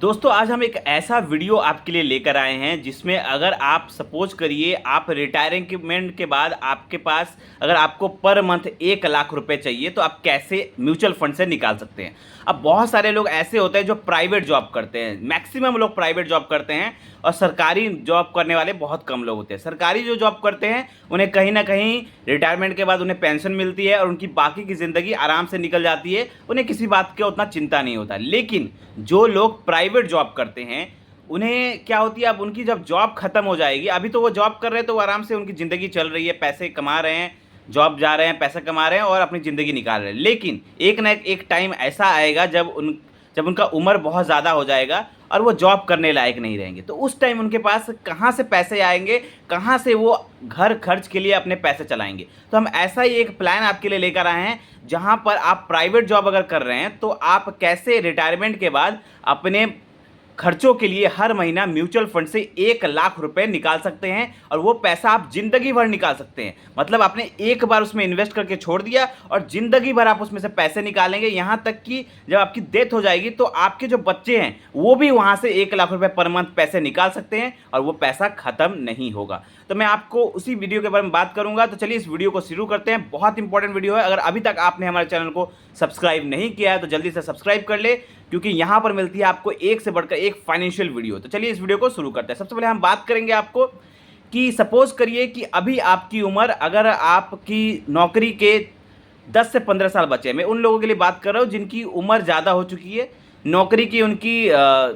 दोस्तों आज हम एक ऐसा वीडियो आपके लिए लेकर आए हैं जिसमें अगर आप सपोज करिए आप रिटायरमेंट के बाद आपके पास अगर आपको पर मंथ 1 लाख रुपए चाहिए तो आप कैसे म्यूचुअल फंड से निकाल सकते हैं। अब बहुत सारे लोग ऐसे होते हैं जो प्राइवेट जॉब करते हैं, मैक्सिमम लोग प्राइवेट जॉब करते हैं और सरकारी जॉब करने वाले बहुत कम लोग होते हैं। सरकारी जो जॉब करते हैं उन्हें कहीं ना कहीं रिटायरमेंट के बाद उन्हें पेंशन मिलती है और उनकी बाकी की ज़िंदगी आराम से निकल जाती है, उन्हें किसी बात का उतना चिंता नहीं होता। लेकिन जो लोग प्राइवेट जॉब करते हैं उन्हें क्या होती है, अब उनकी जब जॉब खत्म हो जाएगी, अभी तो वो जॉब कर रहे हैं तो वो आराम से उनकी ज़िंदगी चल रही है, पैसे कमा रहे हैं, जॉब जा रहे हैं, पैसा कमा रहे हैं और अपनी ज़िंदगी निकाल रहे हैं। लेकिन एक ना एक टाइम ऐसा आएगा जब उनका उम्र बहुत ज़्यादा हो जाएगा और वो जॉब करने लायक नहीं रहेंगे, तो उस टाइम उनके पास कहाँ से पैसे आएंगे, कहाँ से वो घर खर्च के लिए अपने पैसे चलाएंगे। तो हम ऐसा ही एक प्लान आपके लिए लेकर आए हैं जहाँ पर आप प्राइवेट जॉब अगर कर रहे हैं तो आप कैसे रिटायरमेंट के बाद अपने खर्चों के लिए हर महीना म्यूचुअल फंड से 1 लाख रुपए निकाल सकते हैं और वो पैसा आप जिंदगी भर निकाल सकते हैं। मतलब आपने एक बार उसमें इन्वेस्ट करके छोड़ दिया और जिंदगी भर आप उसमें से पैसे निकालेंगे, यहाँ तक कि जब आपकी डेथ हो जाएगी तो आपके जो बच्चे हैं वो भी वहाँ से 1 लाख रुपए पर मंथ पैसे निकाल सकते हैं और वो पैसा खत्म नहीं होगा। तो मैं आपको उसी वीडियो के बारे में बात करूंगा। तो चलिए इस वीडियो को शुरू करते हैं। बहुत इंपॉर्टेंट वीडियो है, अगर अभी तक आपने हमारे चैनल को सब्सक्राइब नहीं किया है तो जल्दी से सब्सक्राइब कर ले, क्योंकि यहाँ पर मिलती है आपको एक से बढ़कर एक फाइनेंशियल वीडियो। तो चलिए इस वीडियो को शुरू करते हैं। सबसे पहले हम बात करेंगे आपको कि सपोज करिए कि अभी आपकी उम्र, अगर आपकी नौकरी के 10 से 15 साल बचे हैं, मैं उन लोगों के लिए बात कर रहा हूँ जिनकी उम्र ज़्यादा हो चुकी है, नौकरी की उनकी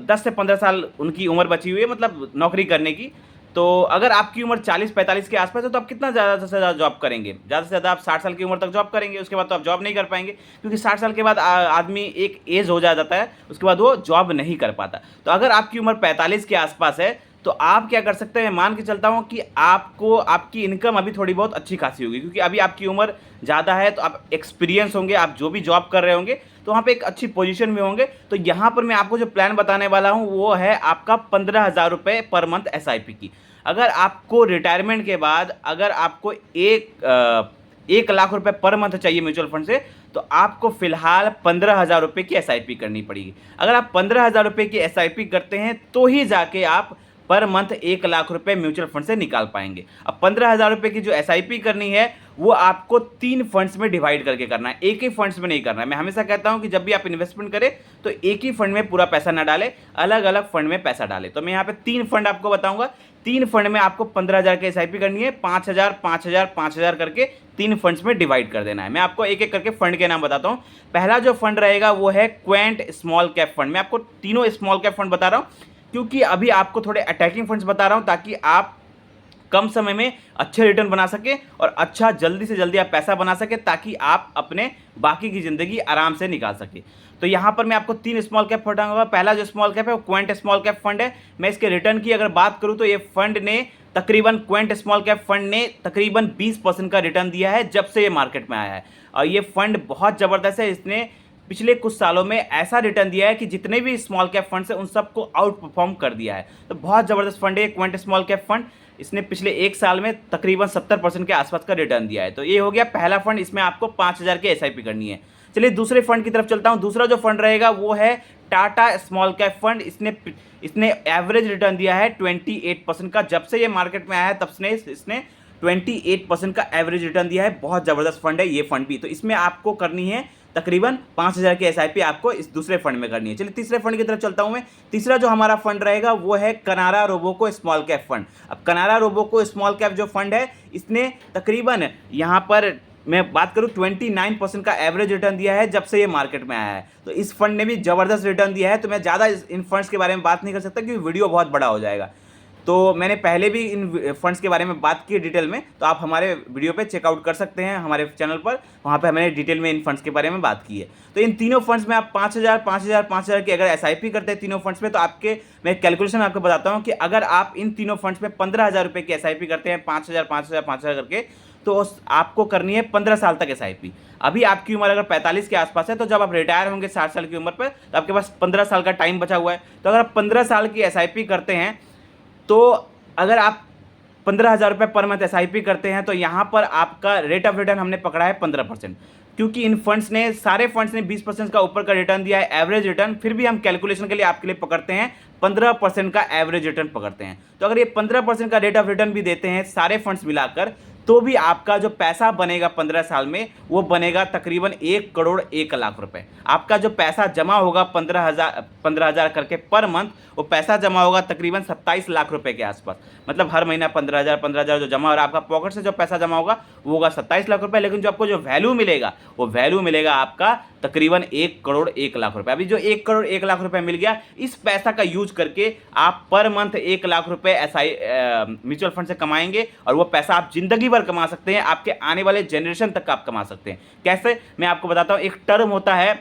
10 से 15 साल उनकी उम्र बची हुई है, मतलब नौकरी करने की। तो अगर आपकी उम्र 40-45 के आसपास है तो आप कितना ज़्यादा से ज़्यादा जॉब करेंगे? ज़्यादा से ज़्यादा आप 60 साल की उम्र तक जॉब करेंगे, उसके बाद तो आप जॉब नहीं कर पाएंगे, क्योंकि 60 साल के बाद आदमी एक एज हो जाता है, उसके बाद वो जॉब नहीं कर पाता। तो अगर आपकी उम्र 45 के आसपास है तो आप क्या कर सकते हैं, मान के चलता हूँ कि आपको आपकी इनकम अभी थोड़ी बहुत अच्छी खासी होगी, क्योंकि अभी आपकी उम्र ज़्यादा है तो आप एक्सपीरियंस होंगे, आप जो भी जॉब कर रहे होंगे तो वहाँ पे एक अच्छी पोजीशन में होंगे। तो यहाँ पर मैं आपको जो प्लान बताने वाला हूँ वो है आपका 15,000 रुपये पर मंथ SIP की। अगर आपको रिटायरमेंट के बाद अगर आपको 1 लाख रुपए पर मंथ चाहिए म्यूचुअल फंड से, तो आपको फिलहाल 15,000 रुपये की SIP करनी पड़ेगी। अगर आप 15,000 रुपये की SIP करते हैं तो ही जाके आप पर मंथ 1 लाख रुपए म्यूचुअल फंड से निकाल पाएंगे। अब 15,000 रुपये की जो SIP करनी है वो आपको 3 फंड्स में डिवाइड करके करना है, एक ही फंड्स में नहीं करना है। मैं हमेशा कहता हूं कि जब भी आप इन्वेस्टमेंट करें तो एक ही फंड में पूरा पैसा ना डालें, अलग अलग फंड में पैसा डालें। तो मैं यहाँ पे 3 फंड आपको बताऊंगा। 3 फंड में आपको 15,000 की SIP करनी है, 5,000 5,000 5,000 करके 3 फंड्स में डिवाइड कर देना है। मैं आपको एक एक करके फंड के नाम बताता हूँ। पहला जो फंड रहेगा वो है क्वेंट स्मॉल कैप फंड। मैं आपको तीनों स्मॉल कैप फंड बता रहा हूँ क्योंकि अभी आपको थोड़े अटैकिंग फंड्स बता रहा हूं ताकि आप कम समय में अच्छे रिटर्न बना सके और अच्छा जल्दी से जल्दी आप पैसा बना सके, ताकि आप अपने बाकी की ज़िंदगी आराम से निकाल सके। तो यहाँ पर मैं आपको 3 स्मॉल कैप फंड बताऊंगा। पहला जो स्मॉल कैप है वो क्वेंट स्मॉल कैप फंड है। मैं इसके रिटर्न की अगर बात करूँ तो ये फंड ने तकरीबन क्वेंट स्मॉल कैप फंड ने तकरीबन 20% का रिटर्न दिया है जब से ये मार्केट में आया है। और ये फंड बहुत ज़बरदस्त है, इसने पिछले कुछ सालों में ऐसा रिटर्न दिया है कि जितने भी स्मॉल कैप फंड्स हैं उन सबको आउट परफॉर्म कर दिया है। तो बहुत ज़बरदस्त फंड है क्वेंट स्मॉल कैप फंड। इसने पिछले 1 साल में तकरीबन 70% के आसपास का रिटर्न दिया है। तो ये हो गया पहला फंड, इसमें आपको 5,000 की SIP करनी है। चलिए दूसरे फंड की तरफ चलता हूँ। दूसरा जो फंड रहेगा वो है टाटा स्मॉल कैप फंड। इसने एवरेज रिटर्न दिया है 28% का। जब से ये मार्केट में आया है तब से इसने 28% का एवरेज रिटर्न दिया है। बहुत ज़बरदस्त फंड है ये फंड भी। तो इसमें आपको करनी है तकरीबन 5,000 की SIP आपको इस दूसरे फंड में करनी है। चलिए तीसरे फंड की तरफ चलता हूं मैं। तीसरा जो हमारा फंड रहेगा वो है कनारा रोबोको स्मॉल कैप फंड। अब कनारा रोबोको स्मॉल कैप जो फंड है इसने तकरीबन यहाँ पर मैं बात करूँ 29% का एवरेज रिटर्न दिया है जब से ये मार्केट में आया है। तो इस फंड ने भी ज़बरदस्त रिटर्न दिया है। तो मैं ज़्यादा इन फंड्स के बारे में बात नहीं कर सकता क्योंकि वीडियो बहुत बड़ा हो जाएगा। तो मैंने पहले भी इन फंड्स के बारे में बात की डिटेल में, तो आप हमारे वीडियो पे चेकआउट कर सकते हैं हमारे चैनल पर, वहाँ पे मैंने डिटेल में इन फंड्स के बारे में बात की है। तो इन तीनों फंड्स में आप 5,000 5,000 5,000 की अगर SIP करते हैं तीनों फंड्स में, तो आपके मैं कैलकुलेशन आपको बताता हूँ कि अगर आप इन तीनों फंड्स में 15,000 रुपये की SIP करते हैं 5,000 5,000 5,000 करके, तो आपको करनी है 15 साल तक SIP। अभी आपकी उम्र अगर 45 के आसपास है तो जब आप रिटायर होंगे 60 साल की उम्र पर तो आपके पास 15 साल का टाइम बचा हुआ है। तो अगर आप 15 साल की SIP करते हैं तो अगर आप 15,000 रुपये पर मंथ SIP करते हैं तो यहाँ पर आपका रेट ऑफ रिटर्न हमने पकड़ा है 15%। क्योंकि इन फंड्स ने, सारे फंड्स ने 20% का ऊपर का रिटर्न दिया है एवरेज रिटर्न, फिर भी हम कैलकुलेशन के लिए आपके लिए पकड़ते हैं 15% का एवरेज रिटर्न पकड़ते हैं। तो अगर ये 15% का रेट ऑफ रिटर्न भी देते हैं सारे फंड्स मिलाकर, तो भी आपका जो पैसा बनेगा 15 साल में वो बनेगा तकरीबन 1,01,00,000 रुपए। आपका जो पैसा जमा होगा 15,000 करके पर मंथ, वो पैसा जमा होगा तकरीबन 27 लाख रुपए के आसपास। मतलब हर महीना 15,000 जो जमा हो रहा है, आपका पॉकेट से जो पैसा जमा होगा वो होगा 27 लाख रुपए। लेकिन जो आपको जो वैल्यू मिलेगा, वो वैल्यू मिलेगा आपका तकरीबन 1,01,00,000 रुपए। अभी जो 1,01,00,000 रुपए मिल गया, इस पैसा का यूज करके आप पर मंथ 1 लाख रुपए म्यूचुअल फंड से कमाएंगे, और वो पैसा आप जिंदगी भर कमा सकते हैं, आपके आने वाले जनरेशन तक आप कमा सकते हैं। कैसे, मैं आपको बताता हूं। एक टर्म होता है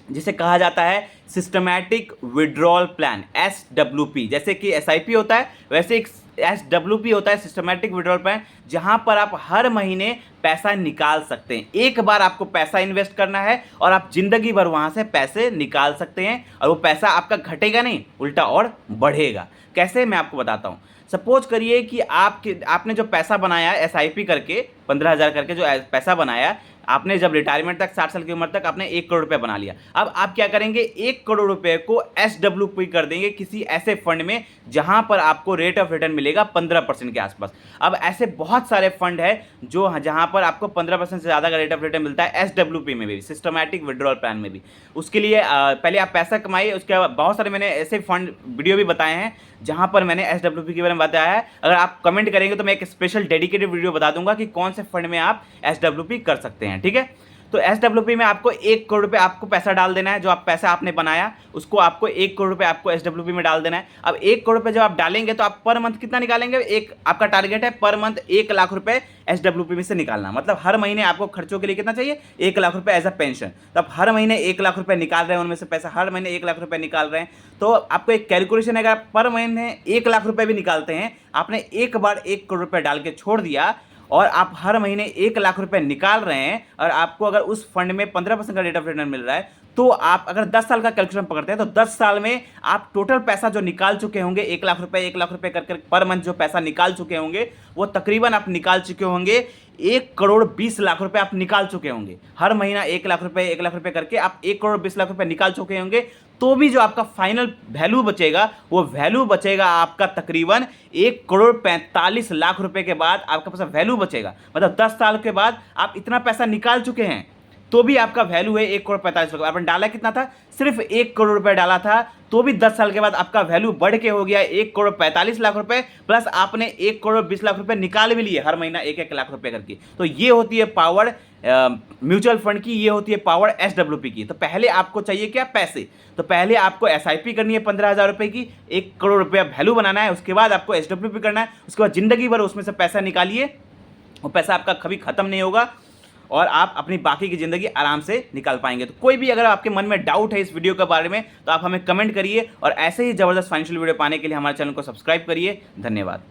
जिसे कहा जाता है सिस्टमैटिक विड्रॉल प्लान, SWP। जैसे कि SIP होता है, वैसे एक SWP होता है, सिस्टमैटिक विड्रॉल प्लान, जहां पर आप हर महीने पैसा निकाल सकते हैं। एक बार आपको पैसा इन्वेस्ट करना है और आप जिंदगी भर वहां से पैसे निकाल सकते हैं, और वो पैसा आपका घटेगा नहीं, उल्टा और बढ़ेगा। कैसे, मैं आपको बताता हूं। सपोज करिए कि आपने जो पैसा बनाया SIP करके, 15,000 करके जो पैसा बनाया आपने, जब रिटायरमेंट तक 60 साल की उम्र तक आपने 1 करोड़ रुपए बना लिया। अब आप क्या करेंगे, 1 करोड़ रुपए को SWP कर देंगे किसी ऐसे फंड में जहां पर आपको रेट ऑफ रिटर्न मिलेगा 15% के आसपास। अब ऐसे बहुत सारे फंड है जो जहां पर आपको 15% से ज़्यादा का रेट ऑफ रिटर्न मिलता है, SWP में भी, सिस्टमैटिक विड्रॉल प्लान में भी। उसके लिए पहले आप पैसा कमाइए, उसके बाद बहुत सारे मैंने ऐसे फंड वीडियो भी बताए हैं जहां पर मैंने SWP के बारे में बताया है। अगर आप कमेंट करेंगे तो मैं एक स्पेशल डेडिकेटेड वीडियो बता दूंगा कि कौन से फंड में आप SWP कर सकते हैं, ठीक है। तो SWP में आपको 1 करोड़ रुपए आपको पैसा डाल देना है। जो आप पैसा आपने बनाया उसको आपको 1 करोड़ रुपए आपको SWP में डाल देना है। अब 1 करोड़ रुपए जब आप डालेंगे तो आप पर मंथ कितना निकालेंगे, एक आपका टारगेट है पर मंथ 1 लाख रुपए SWP में से निकालना। मतलब हर महीने आपको खर्चों के लिए कितना चाहिए, 1 लाख रुपए एज अ पेंशन। तो आप हर महीने 1 लाख रुपए निकाल रहे हैं, उनमें से पैसा हर महीने 1 लाख रुपए निकाल रहे हैं। तो आपको एक कैलकुलेशन है, अगर आप पर महीने 1 लाख रुपए भी निकालते हैं, आपने एक बार 1 करोड़ रुपए डाल के छोड़ दिया और आप हर महीने 1 लाख रुपए निकाल रहे हैं, और आपको अगर उस फंड में 15% का रेट ऑफ रिटर्न मिल रहा है, तो आप अगर 10 साल का कैलकुलेशन पकड़ते हैं तो 10 साल में आप टोटल पैसा जो निकाल चुके होंगे, 1 लाख रुपए कर पर मंथ जो पैसा निकाल चुके होंगे, वो तकरीबन आप निकाल चुके होंगे 1,20,00,000 रुपए आप निकाल चुके होंगे। हर महीना 1 लाख रुपए करके आप 1,20,00,000 रुपए निकाल चुके होंगे। तो भी जो आपका फाइनल वैल्यू बचेगा, वो वैल्यू बचेगा आपका तकरीबन 1,45,00,000 रुपए के बाद आपका पैसा वैल्यू बचेगा। मतलब 10 साल के बाद आप इतना पैसा निकाल चुके हैं, तो भी आपका वैल्यू है 1,45,00,000। आपने डाला कितना था, सिर्फ 1 करोड़ रुपए डाला था, तो भी 10 साल के बाद आपका वैल्यू बढ़ के हो गया 1,45,00,000 रुपए, प्लस आपने 1,20,00,000 रुपए निकाल भी लिए हर महीना 1-1 लाख रुपए करके। तो ये होती है पावर म्यूचुअल फंड की, ये होती है पावर SWP की। तो पहले आपको चाहिए क्या, पैसे। तो पहले आपको SIP करनी है 15,000 रुपए की, 1 करोड़ रुपया वैल्यू बनाना है, उसके बाद आपको SWP करना है, उसके बाद जिंदगी भर उसमें से पैसा निकालिए, वो पैसा आपका कभी खत्म नहीं होगा और आप अपनी बाकी की ज़िंदगी आराम से निकाल पाएंगे। तो कोई भी अगर आपके मन में डाउट है इस वीडियो के बारे में, तो आप हमें कमेंट करिए, और ऐसे ही ज़बरदस्त फाइनेंशियल वीडियो पाने के लिए हमारे चैनल को सब्सक्राइब करिए। धन्यवाद।